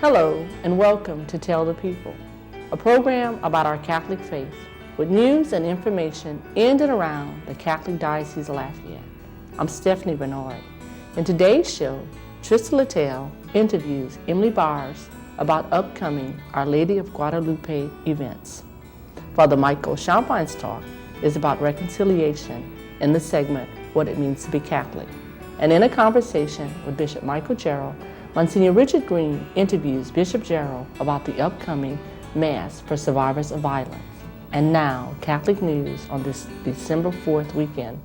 Hello and welcome to Tell the People, a program about our Catholic faith with news and information in and around the Catholic Diocese of Lafayette. I'm Stephanie Bernard. In today's show, Trista Littell interviews Emily Byers about upcoming Our Lady of Guadalupe events. Father Michael Champine's talk is about reconciliation in the segment What It Means to Be Catholic. And in a conversation with Bishop Michael Jarrell, Monsignor Richard Green interviews Bishop Jarrell about the upcoming Mass for Survivors of Violence. And now, Catholic news on this December 4th weekend.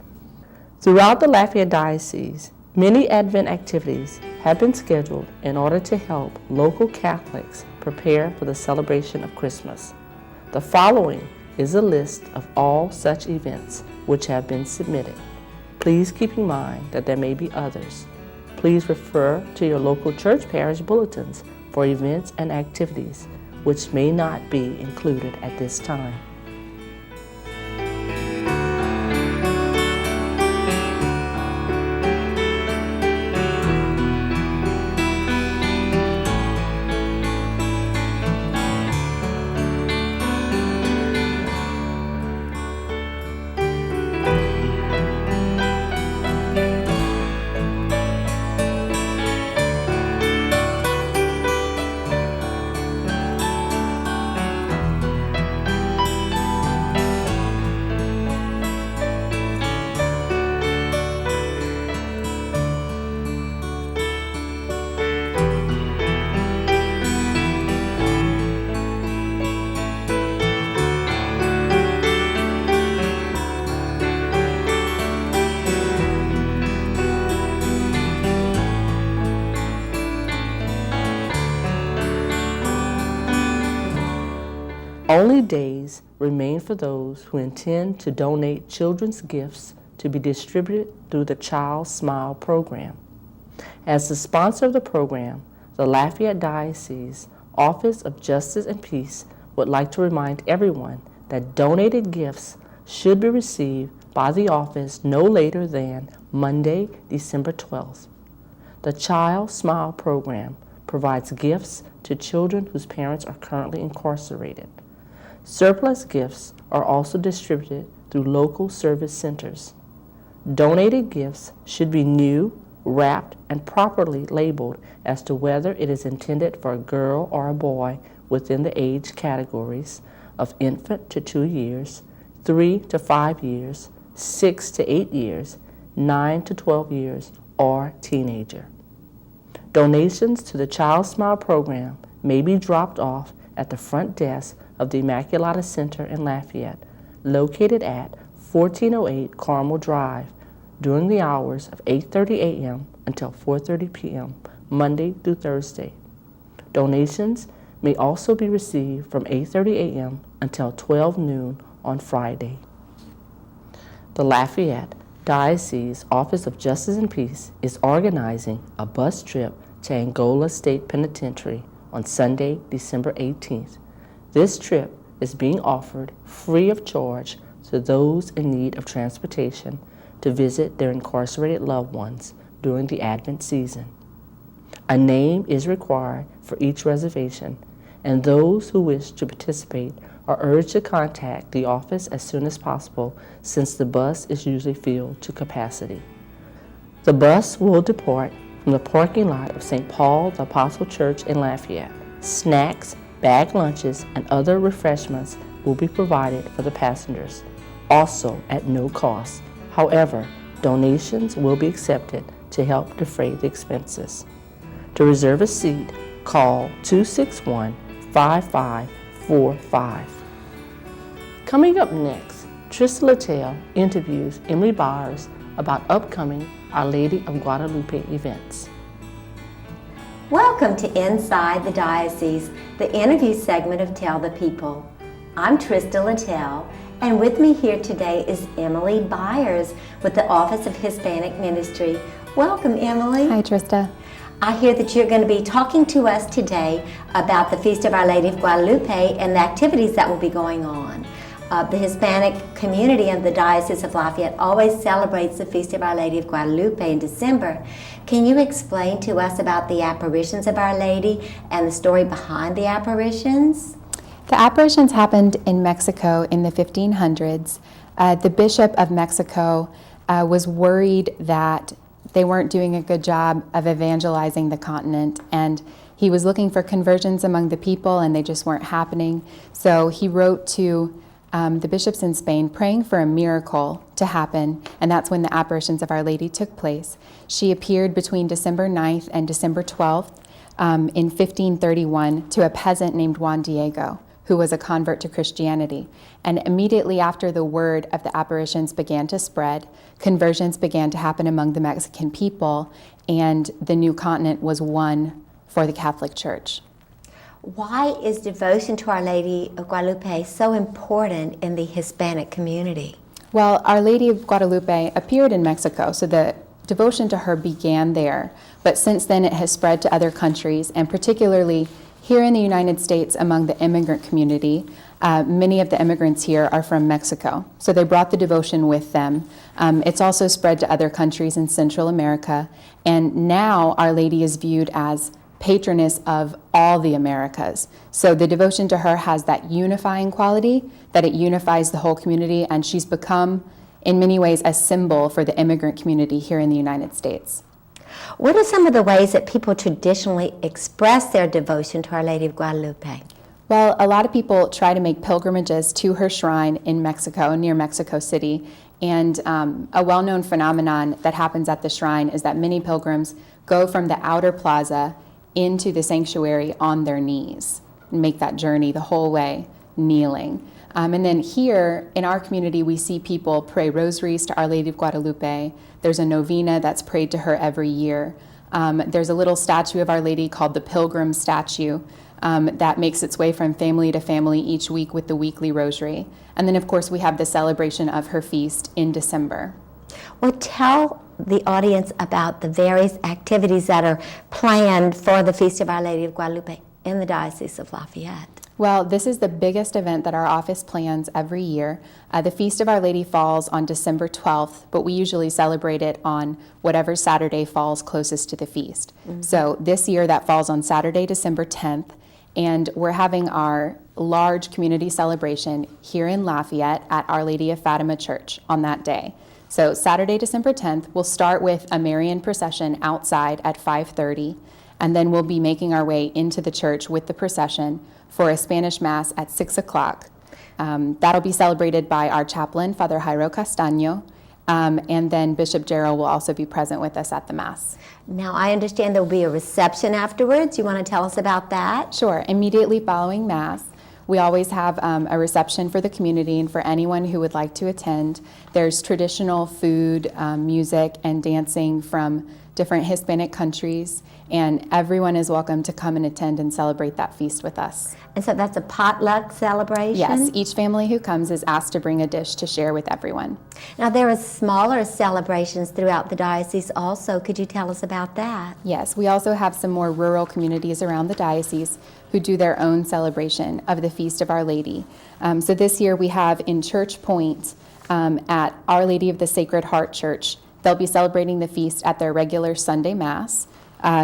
Throughout the Lafayette Diocese, many Advent activities have been scheduled in order to help local Catholics prepare for the celebration of Christmas. The following is a list of all such events which have been submitted. Please keep in mind that there may be others. Please refer to your local church parish bulletins for events and activities which may not be included at this time. Only days remain for those who intend to donate children's gifts to be distributed through the Child Smile program. As the sponsor of the program, the Lafayette Diocese Office of Justice and Peace would like to remind everyone that donated gifts should be received by the office no later than Monday, December 12th. The Child Smile program provides gifts to children whose parents are currently incarcerated. Surplus gifts are also distributed through local service centers. Donated gifts should be new, wrapped, and properly labeled as to whether it is intended for a girl or a boy within the age categories of infant to 2 years, 3 to 5 years, 6 to 8 years, 9 to 12 years, or teenager. Donations to the Child Smile program may be dropped off at the front desk of the Immaculata Center in Lafayette, located at 1408 Carmel Drive, during the hours of 8:30 a.m. until 4:30 p.m., Monday through Thursday. Donations may also be received from 8:30 a.m. until 12 noon on Friday. The Lafayette Diocese Office of Justice and Peace is organizing a bus trip to Angola State Penitentiary on Sunday, December 18th. This trip is being offered free of charge to those in need of transportation to visit their incarcerated loved ones during the Advent season. A name is required for each reservation, and those who wish to participate are urged to contact the office as soon as possible, since the bus is usually filled to capacity. The bus will depart from the parking lot of St. Paul the Apostle Church in Lafayette. Snacks, bag lunches, and other refreshments will be provided for the passengers, also at no cost. However, donations will be accepted to help defray the expenses. To reserve a seat, call 261-5545. Coming up next, Trista Littell interviews Emily Byers about upcoming Our Lady of Guadalupe events. Welcome to Inside the Diocese, the interview segment of Tell the People. I'm Trista Littell, and with me here today is Emily Byers with the Office of Hispanic Ministry. Welcome, Emily. Hi, Trista. I hear that you're going to be talking to us today about the Feast of Our Lady of Guadalupe and the activities that will be going on. the Hispanic community of the Diocese of Lafayette always celebrates the Feast of Our Lady of Guadalupe in December. Can you explain to us about the apparitions of Our Lady and the story behind the apparitions? The apparitions happened in Mexico in the 1500s. The Bishop of Mexico was worried that they weren't doing a good job of evangelizing the continent, and he was looking for conversions among the people, and they just weren't happening. So he wrote to the bishops in Spain praying for a miracle to happen, and that's when the apparitions of Our Lady took place. She appeared between December 9th and December 12th in 1531 to a peasant named Juan Diego, who was a convert to Christianity. And immediately after the word of the apparitions began to spread, conversions began to happen among the Mexican people, and the new continent was won for the Catholic Church. Why is devotion to Our Lady of Guadalupe so important in the Hispanic community? Well, Our Lady of Guadalupe appeared in Mexico, so the devotion to her began there. But since then, it has spread to other countries, and particularly here in the United States among the immigrant community. Many of the immigrants here are from Mexico, so they brought the devotion with them. It's also spread to other countries in Central America, and now Our Lady is viewed as patroness of all the Americas. So the devotion to her has that unifying quality, that it unifies the whole community, and she's become, in many ways, a symbol for the immigrant community here in the United States. What are some of the ways that people traditionally express their devotion to Our Lady of Guadalupe? Well, a lot of people try to make pilgrimages to her shrine in Mexico, near Mexico City. And a well-known phenomenon that happens at the shrine is that many pilgrims go from the outer plaza into the sanctuary on their knees and make that journey the whole way kneeling. And then here in our community, we see people pray rosaries to Our Lady of Guadalupe. There's a novena that's prayed to her every year. There's a little statue of Our Lady called the Pilgrim Statue that makes its way from family to family each week with the weekly rosary. And then, of course, we have the celebration of her feast in December. Well, tell the audience about the various activities that are planned for the Feast of Our Lady of Guadalupe in the Diocese of Lafayette. Well, this is the biggest event that our office plans every year. The Feast of Our Lady falls on December 12th, but we usually celebrate it on whatever Saturday falls closest to the feast. Mm-hmm. So this year that falls on Saturday, December 10th, and we're having our large community celebration here in Lafayette at Our Lady of Fatima Church on that day. So Saturday, December 10th, we'll start with a Marian procession outside at 5:30, and then we'll be making our way into the church with the procession for a Spanish Mass at 6 o'clock. That'll be celebrated by our chaplain, Father Jairo Castaño, and then Bishop Gerald will also be present with us at the Mass. Now, I understand there will be a reception afterwards. You want to tell us about that? Sure. Immediately following Mass, we always have a reception for the community and for anyone who would like to attend. There's traditional food, music, and dancing from different Hispanic countries, and everyone is welcome to come and attend and celebrate that feast with us. And so that's a potluck celebration? Yes, each family who comes is asked to bring a dish to share with everyone. Now, there are smaller celebrations throughout the diocese also. Could you tell us about that? Yes, we also have some more rural communities around the diocese who do their own celebration of the Feast of Our Lady. So this year we have in Church Point at Our Lady of the Sacred Heart Church. They'll be celebrating the feast at their regular Sunday Mass,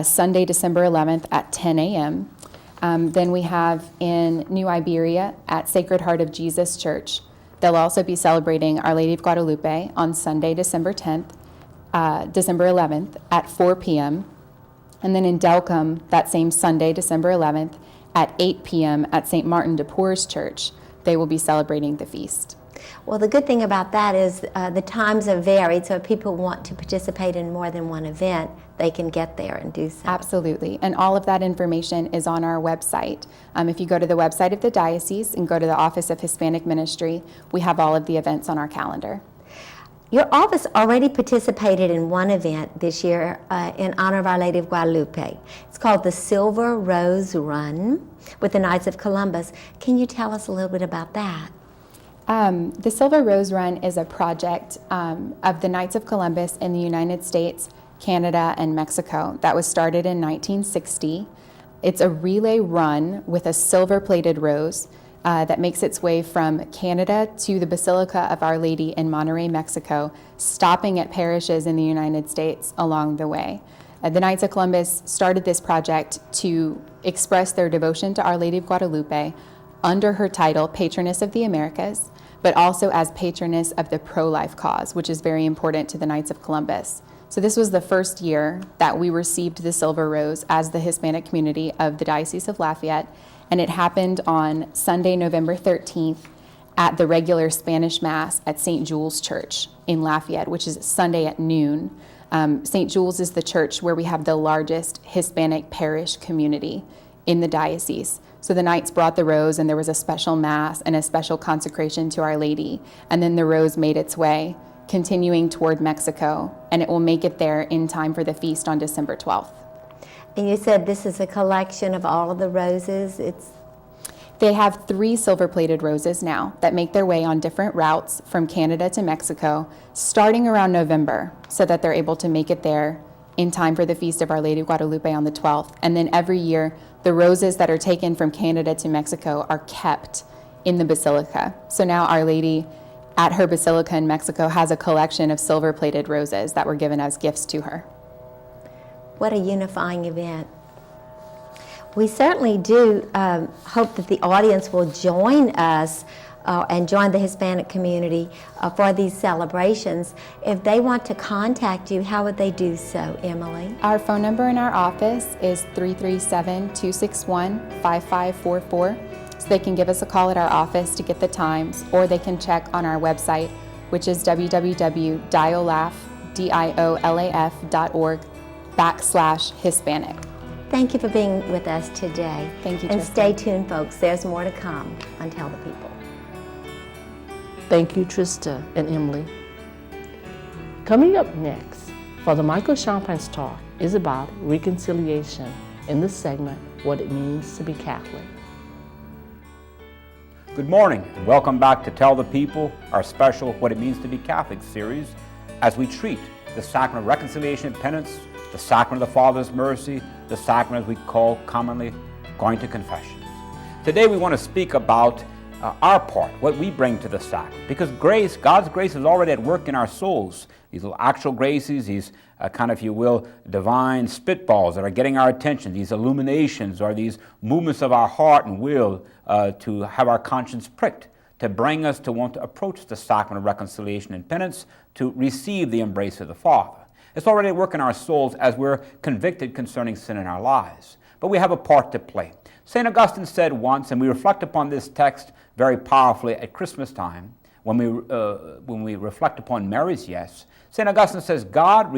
Sunday, December 11th at 10 a.m. Then we have in New Iberia at Sacred Heart of Jesus Church. They'll also be celebrating Our Lady of Guadalupe on Sunday, December 10th, December 11th at 4 p.m. And then in Delcombe, that same Sunday, December 11th at 8 p.m. at St. Martin de Porres Church, they will be celebrating the feast. Well, the good thing about that is the times are varied, so if people want to participate in more than one event, they can get there and do so. Absolutely, and all of that information is on our website. If you go to the website of the diocese and go to the Office of Hispanic Ministry, we have all of the events on our calendar. Your office already participated in one event this year in honor of Our Lady of Guadalupe. It's called the Silver Rose Run with the Knights of Columbus. Can you tell us a little bit about that? The Silver Rose Run is a project of the Knights of Columbus in the United States, Canada, and Mexico that was started in 1960. It's a relay run with a silver-plated rose. that makes its way from Canada to the Basilica of Our Lady in Monterrey, Mexico, stopping at parishes in the United States along the way. The Knights of Columbus started this project to express their devotion to Our Lady of Guadalupe under her title, Patroness of the Americas, but also as patroness of the pro-life cause, which is very important to the Knights of Columbus. So this was the first year that we received the Silver Rose as the Hispanic community of the Diocese of Lafayette, and it happened on Sunday, November 13th at the regular Spanish Mass at St. Jules Church in Lafayette, which is Sunday at noon. St. Jules is the church where we have the largest Hispanic parish community in the diocese. So the Knights brought the rose, and there was a special Mass and a special consecration to Our Lady, and then the rose made its way, continuing toward Mexico, and it will make it there in time for the feast on December 12th. And you said this is a collection of all of the roses. They have 3 silver-plated roses now that make their way on different routes from Canada to Mexico, starting around November, so that they're able to make it there in time for the Feast of Our Lady of Guadalupe on the 12th. And then every year, the roses that are taken from Canada to Mexico are kept in the Basilica. So now Our Lady at her Basilica in Mexico has a collection of silver-plated roses that were given as gifts to her. What a unifying event. We certainly do hope that the audience will join us and join the Hispanic community for these celebrations. If they want to contact you, how would they do so, Emily? Our phone number in our office is 337-261-5544. So they can give us a call at our office to get the times, or they can check on our website, which is www.diolaf.org/Hispanic. Thank you for being with us today. Thank you, And Tristan. stay tuned, folks. There's more to come on Tell the People. Thank you, Trista and Emily. Coming up next, Father Michael Champagne's talk is about reconciliation in this segment, What It Means to Be Catholic. Good morning, and welcome back to Tell the People, our special What It Means to Be Catholic series, as we treat the sacrament of reconciliation and penance, the sacrament of the Father's mercy, the sacrament as we call commonly going to confession. Today we want to speak about our part, what we bring to the sacrament, because grace, God's grace is already at work in our souls. These little actual graces, these kind of, if you will, divine spitballs that are getting our attention, these illuminations or these movements of our heart and will to have our conscience pricked, to bring us to want to approach the sacrament of reconciliation and penance, to receive the embrace of the Father. It's already at work in our souls as we're convicted concerning sin in our lives. But we have a part to play. St. Augustine said once, and we reflect upon this text very powerfully at Christmas time, when we reflect upon Mary's yes, St. Augustine says, God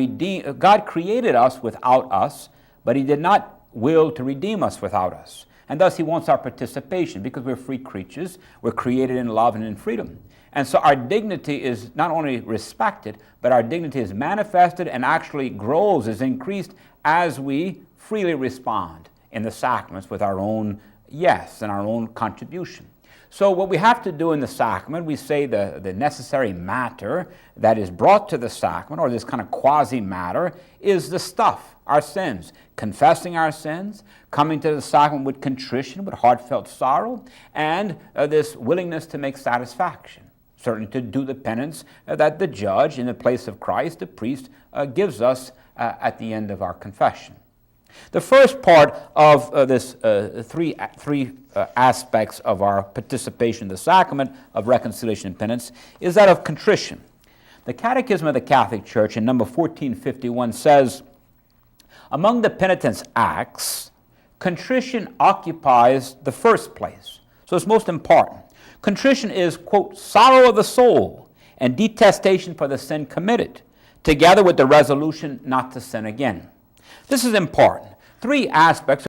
created us without us, but He did not will to redeem us without us. And thus He wants our participation, because we're free creatures. We're created in love and in freedom. And so our dignity is not only respected, but our dignity is manifested and actually grows, is increased as we freely respond in the sacraments with our own yes and our own contribution. So what we have to do in the sacrament, we say the necessary matter that is brought to the sacrament, or this kind of quasi-matter, is the stuff, our sins. Confessing our sins, coming to the sacrament with contrition, with heartfelt sorrow, and this willingness to make satisfaction. Certainly to do the penance that the judge, in the place of Christ, the priest, gives us at the end of our confession. The first part of this three aspects of our participation in the sacrament of reconciliation and penance is that of contrition. The Catechism of the Catholic Church in number 1451 says, among the penitent's acts, contrition occupies the first place. So it's most important. Contrition is, quote, sorrow of the soul and detestation for the sin committed, together with the resolution not to sin again. This is important. 3 aspects